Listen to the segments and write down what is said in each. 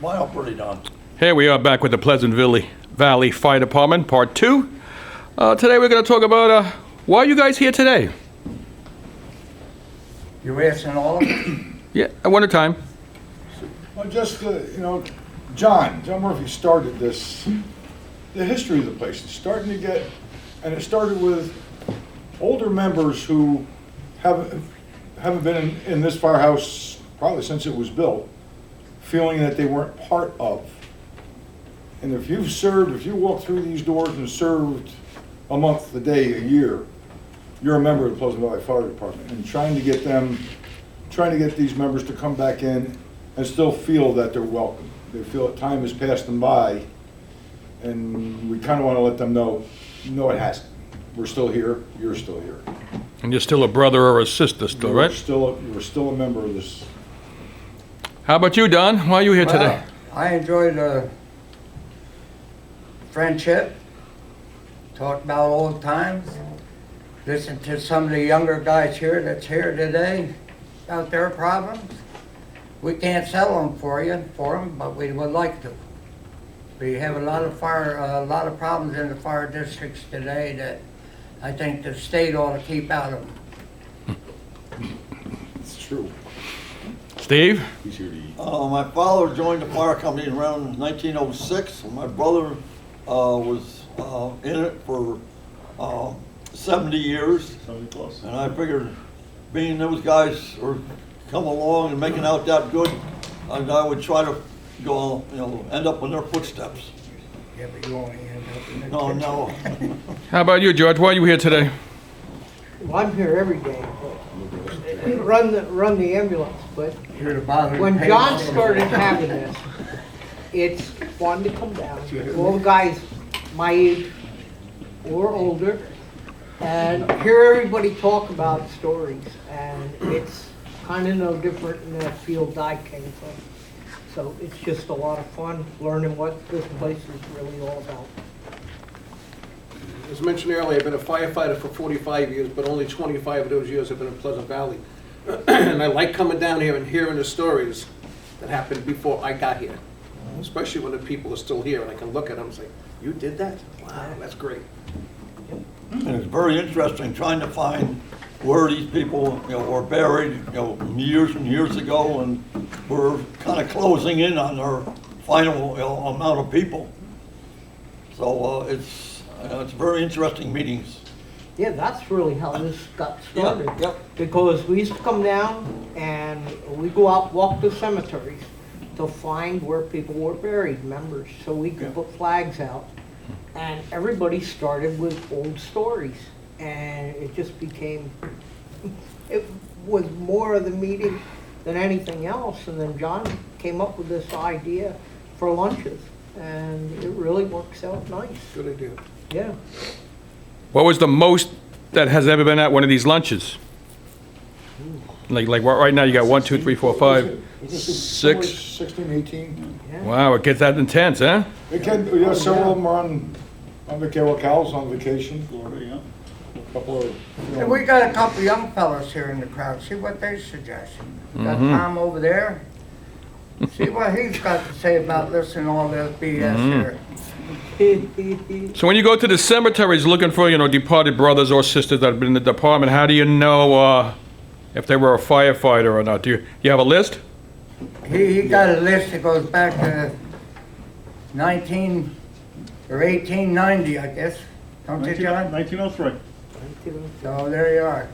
Smile pretty, Don. Here we are back with the Pleasant Valley Fire Department, Part 2. Today we're going to talk about why are you guys here today? You're asking all of them? Yeah, at one at a time. Well, just, John Murphy started this, the history of the place. It's starting to get, and it started with older members who haven't been in this firehouse probably since it was built, feeling that they weren't part of. And if you walk through these doors and served a month, a day, a year, you're a member of the Pleasant Valley Fire Department. And trying to get these members to come back in and still feel that they're welcome. They feel that time has passed them by, and we kind of want to let them know, no, it hasn't. We're still here, you're still here. And you're still a brother or a sister still, right? You're still a member of this. How about you, Don? Why are you here today? I enjoyed the friendship, talk about old times, listen to some of the younger guys here that's here today about their problems. We can't sell them for them, but we would like to. We have a lot of problems in the fire districts today that I think the state ought to keep out of them. It's true. Steve? My father joined the fire company around 1906. My brother was in it for 70 years. 70 plus. And I figured, being those guys are come along and making out that good, I would try to go, end up in their footsteps. Yeah, but you only end up in the No. How about you, George? Why are you here today? Well, I'm here every day. Run the ambulance, but You're the bother when pay John them. started having this, it's fun to come down. All the guys my age or older, and hear everybody talk about stories, and it's kind of no different in the field I came from. So it's just a lot of fun learning what this place is really all about. As mentioned earlier, I've been a firefighter for 45 years, but only 25 of those years have been in Pleasant Valley. And I like coming down here and hearing the stories that happened before I got here, especially when the people are still here and I can look at them and say, you did that? Wow, that's great. And it's very interesting trying to find where these people, were buried, years and years ago, and we're kind of closing in on their final, amount of people. So it's very interesting meetings. Yeah, that's really how this got started. Yep. Because we used to come down and we go out, walk the cemeteries to find where people were buried, members, so we could put flags out. And everybody started with old stories, and it just became, it was more of the meeting than anything else. And then John came up with this idea for lunches, and it really works out nice. Good idea. Yeah. What was the most that has ever been at one of these lunches? Like right now you got 1, 2, 3, 4, 5, 6. 16, 18. Yeah. Wow, it gets that intense, huh? It can, several of them are on vacation, Cal's on vacation. A couple of, And we got a couple young fellows here in the crowd. See what they suggest. Got Tom over there. See what he's got to say about listening to all this BS here. So when you go to the cemeteries looking for, departed brothers or sisters that have been in the department, how do you know if they were a firefighter or not? Do you have a list? He got a list that goes back to 1890, I guess. Don't you, John? 1903. So there you are.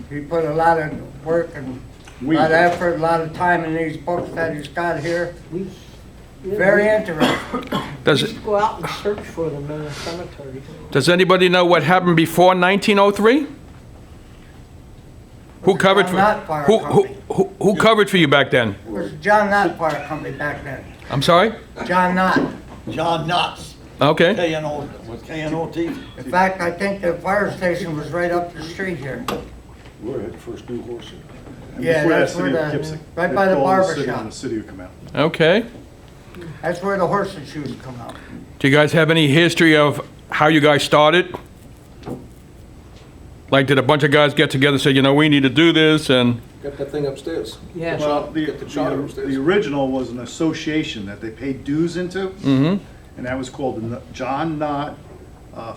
He put a lot of work and a lot of effort, a lot of time in these books that he's got here. Very interesting. We used to go out and search for them in the cemeteries. Does anybody know what happened before 1903? Who covered for John Knott Fire Company. who covered for you back then? It was John Knott Fire Company back then. I'm sorry? John Knott. John Knotts, Okay. K-N-O-T. In fact, I think the fire station was right up the street here. we're at the first new horse. Yeah, that's where right by the barber shop. The city would come out. Okay. That's where the horse and shoes come out. Do you guys have any history of how you guys started? Like, did a bunch of guys get together and say, you know, we need to do this, and, Got that thing upstairs. Yeah. Well, Get the charter upstairs. the original was an association that they paid dues into, and that was called the John Knott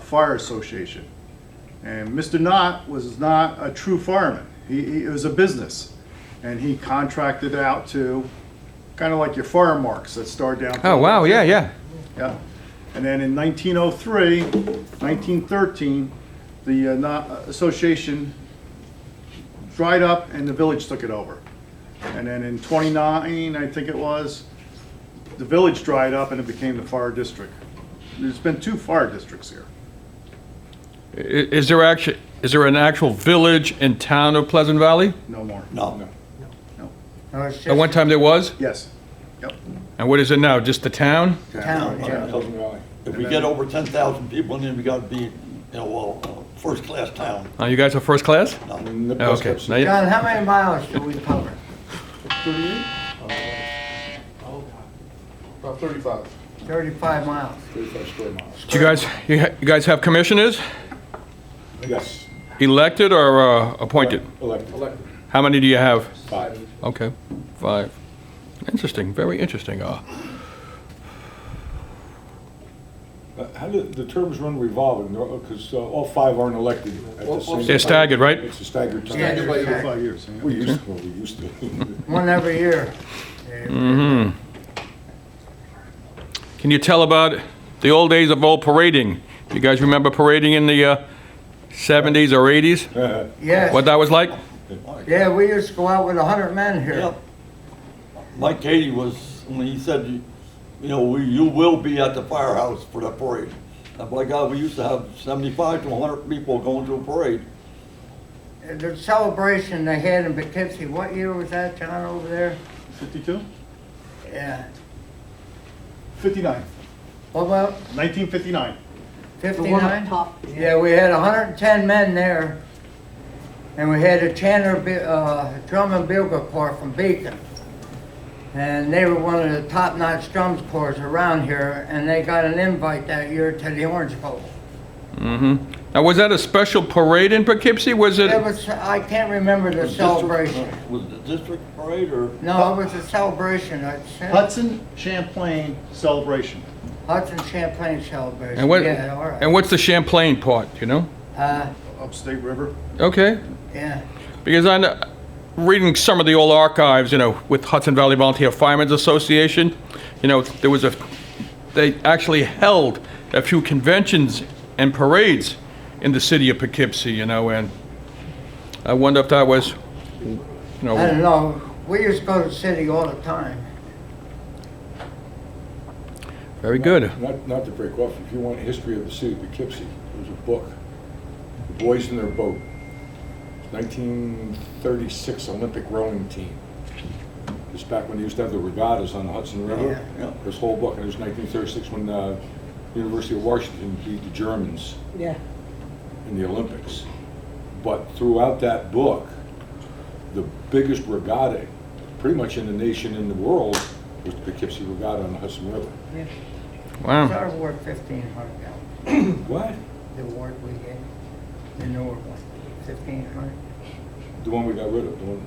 Fire Association. And Mr. Knott was not a true fireman. It was a business, and he contracted out to kind of like your fire marks that start down. oh, wow, yeah, yeah. Yeah. And then in 1903, 1913, the association dried up and the village took it over. And then in 29, I think it was, the village dried up and it became the fire district. There's been 2 fire districts here. Is there an actual village and town of Pleasant Valley? No more. No. No, it's just At one time there was? Yes. Yep. And what is it now, just the town? town, yeah. Pleasant Valley. If we get over 10,000 people, then we gotta be, first-class town. Oh, you guys are first class? And the Oh, bus okay. kept Now you- John, how many miles do we cover? About 35, 35 miles. 35 square miles. Do you guys have commissioners, Yes, elected or appointed? elected. Elected. How many do you have? 5. Okay, 5. Interesting, very interesting. How do the terms run revolving? Because all 5 aren't elected at the same time. They're staggered, right? It's a staggered time. Staggered by year. 5 years. Yeah. We used to. One every year. Can you tell about the old days of old parading? You guys remember parading in the 70s or 80s? Yes. What that was like? Yeah, we used to go out with 100 men here. Yep. Mike Cady was, when he said, you will be at the firehouse for the parade. And by God, we used to have 75 to 100 people going to a parade. The celebration they had in Poughkeepsie, what year was that, John, over there? 52? Yeah. 59. What about 1959. The one up 59? top. Yeah, we had 110 men there, and we had a Chandler Drum and Bugle Corps from Beacon. And they were one of the top-notch drums corps around here, and they got an invite that year to the Orange Bowl. Now, was that a special parade in Poughkeepsie? Was it? It was, I can't remember the celebration. Was it the district parade or? No, it was a celebration. Hudson Champlain Celebration. Hudson Champlain celebration. And what? Yeah, all right. And what's the Champlain part? You know? Upstate River. Okay. Yeah. Because I know, reading some of the old archives, with Hudson Valley Volunteer Firemen's Association, there was they actually held a few conventions and parades in the city of Poughkeepsie, and I wonder if that was, I don't know. We used to go to the city all the time. very good. Not to break off, if you want a history of the city of Poughkeepsie, there's a book, The Boys in Their Boat, 1936 Olympic rowing team. It's back when they used to have the regattas on the Hudson River. Yeah. This whole book, and it was 1936 when University of Washington beat the Germans Yeah. in the Olympics. But throughout that book, the biggest regatta, pretty much in the nation, in the world, was the Poughkeepsie Regatta on the Hudson River. Yeah. It's Wow. our award 1,500 gallons. What? The award we gave. The newer one. 1,500. The one we got rid of, the one,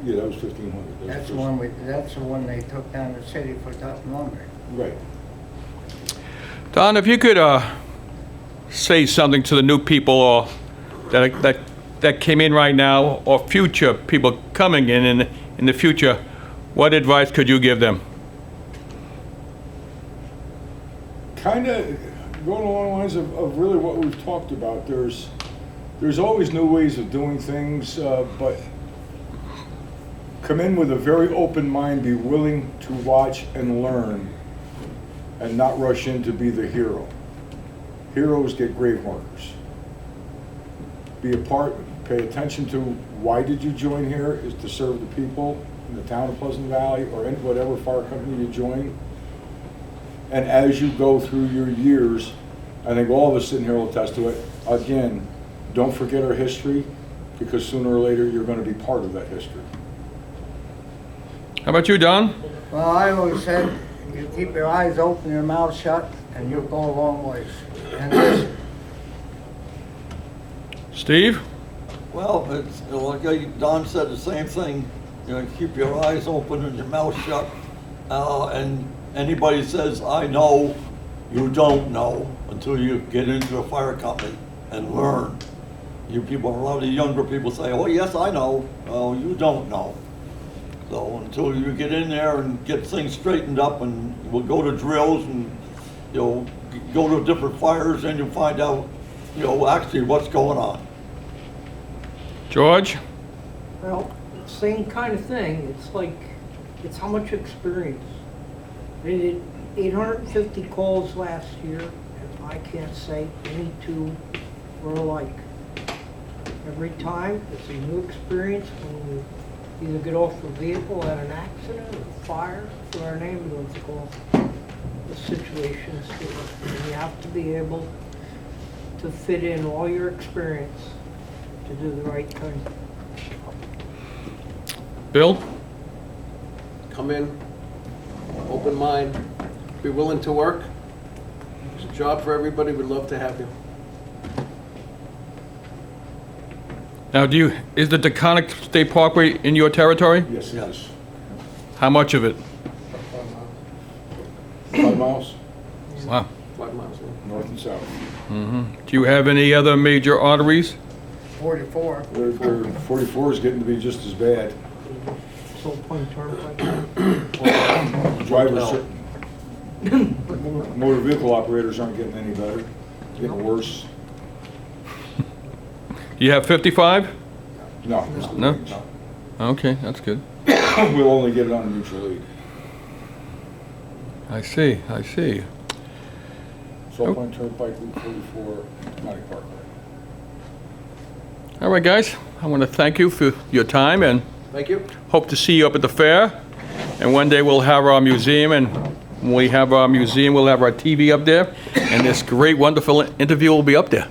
yeah, that was 1,500. That was That's the first- one that's the one they took down the city for Dutton lumber. Right. Don, if you could say something to the new people that came in right now, or future people coming in the future, what advice could you give them? Kind of going along the lines of really what we've talked about. There's always new ways of doing things, but come in with a very open mind, be willing to watch and learn, and not rush in to be the hero. Heroes get grave markers. Be a part, pay attention to why did you join here, is to serve the people in the town of Pleasant Valley or in whatever fire company you join. And as you go through your years, I think all of us sitting here will attest to it, again, don't forget our history, because sooner or later you're going to be part of that history. How about you, Don? Well, I always said, you keep your eyes open, your mouth shut, and you'll go a long ways. And listen. Steve? Well, it's, like Don said, the same thing, you know, keep your eyes open and your mouth shut. And anybody says, I know, you don't know until you get into a fire company and learn. You people, a lot of the younger people say, oh, yes, I know. Oh, you don't know. So until you get in there and get things straightened up, and we'll go to drills and, you know, go to different fires, and you'll find out, you know, actually what's going on. George? Well, same kind of thing. It's like, it's how much experience. They did 850 calls last year, and I can't say any two were alike. Every time, it's a new experience when you either get off a vehicle at an accident, or fire, or an ambulance call. The situation's different, and you have to be able to fit in all your experience to do the right thing. Bill? Come in, open mind, be willing to work. It's a job for everybody, we'd love to have you. Now, is the Deconic State Parkway in your territory? Yes, it is. How much of it? 5 miles, Wow. 5 miles. north and south. Do you have any other major arteries? 44. Where 44 is getting to be just as bad. So Point Turnpike. Drivers, motor vehicle operators aren't getting any better, getting worse. Do you have 55? No. it's No? range. Okay, that's good. We'll only get it on a mutual aid. I see, I see. Salt Point Turnpike, Route 44, County Parkway. All right, guys, I want to thank you for your time and Thank you. hope to see you up at the fair. And one day we'll have our museum, and when we have our museum, we'll have our TV up there, and this great, wonderful interview will be up there.